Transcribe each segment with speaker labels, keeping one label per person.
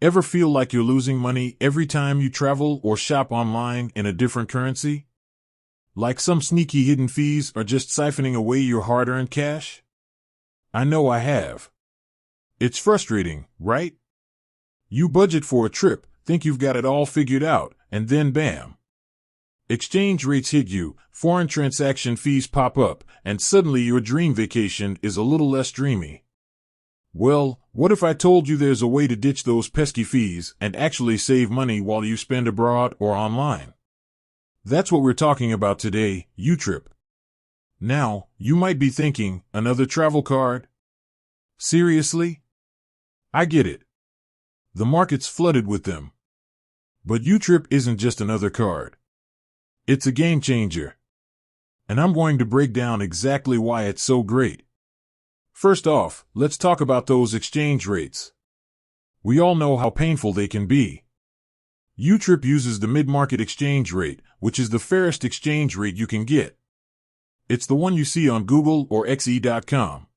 Speaker 1: Ever feel like you're losing money every time you travel or shop online in a different currency? Like some sneaky hidden fees are just siphoning away your hard-earned cash? I know I have. It's frustrating, right? You budget for a trip, think you've got it all figured out, and then bam. Exchange rates hit you, foreign transaction fees pop up, and suddenly your dream vacation is a little less dreamy. Well, what if I told you there's a way to ditch those pesky fees and actually save money while you spend abroad or online? That's what we're talking about today, YouTrip. Now, you might be thinking, another travel card? Seriously? I get it. The market's flooded with them. But YouTrip isn't just another card. It's a game changer. And I'm going to break down exactly why it's so great. First off, let's talk about those exchange rates. We all know how painful they can be. YouTrip uses the mid-market exchange rate, which is the fairest exchange rate you can get. It's the one you see on Google or xe.com.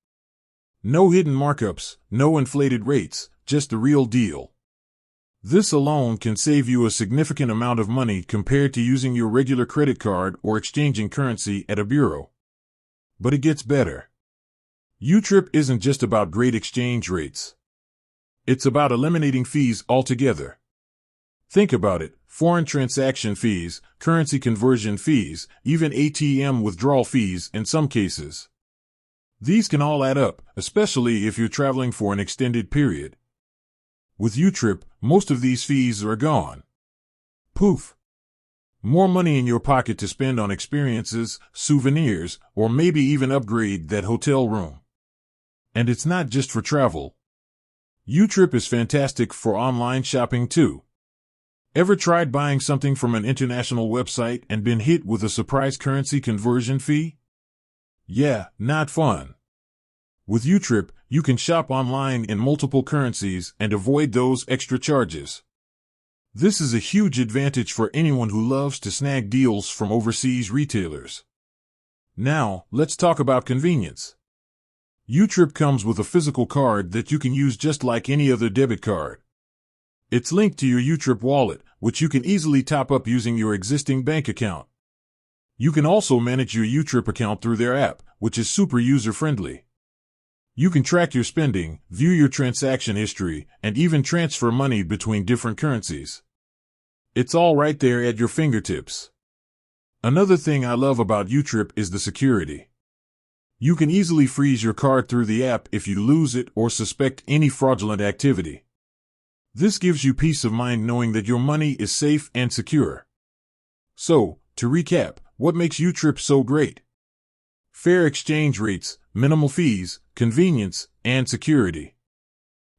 Speaker 1: No hidden markups, no inflated rates, just the real deal. This alone can save you a significant amount of money compared to using your regular credit card or exchanging currency at a bureau. But it gets better. YouTrip isn't just about great exchange rates. It's about eliminating fees altogether. Think about it, foreign transaction fees, currency conversion fees, even ATM withdrawal fees in some cases. These can all add up, especially if you're traveling for an extended period. With YouTrip, most of these fees are gone. Poof! More money in your pocket to spend on experiences, souvenirs, or maybe even upgrade that hotel room. And it's not just for travel. YouTrip is fantastic for online shopping too. Ever tried buying something from an international website and been hit with a surprise currency conversion fee? Yeah, not fun. With YouTrip, you can shop online in multiple currencies and avoid those extra charges. This is a huge advantage for anyone who loves to snag deals from overseas retailers. Now, let's talk about convenience. YouTrip comes with a physical card that you can use just like any other debit card. It's linked to your YouTrip wallet, which you can easily top up using your existing bank account. You can also manage your YouTrip account through their app, which is super user-friendly. You can track your spending, view your transaction history, and even transfer money between different currencies. It's all right there at your fingertips. Another thing I love about YouTrip is the security. You can easily freeze your card through the app if you lose it or suspect any fraudulent activity. This gives you peace of mind knowing that your money is safe and secure. So, to recap, what makes YouTrip so great? Fair exchange rates, minimal fees, convenience, and security.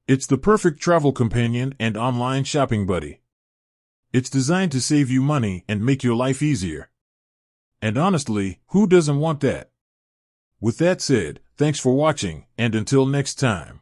Speaker 1: It's the perfect travel companion and online shopping buddy. It's designed to save you money and make your life easier. And honestly, who doesn't want that? With that said, thanks for watching, and until next time.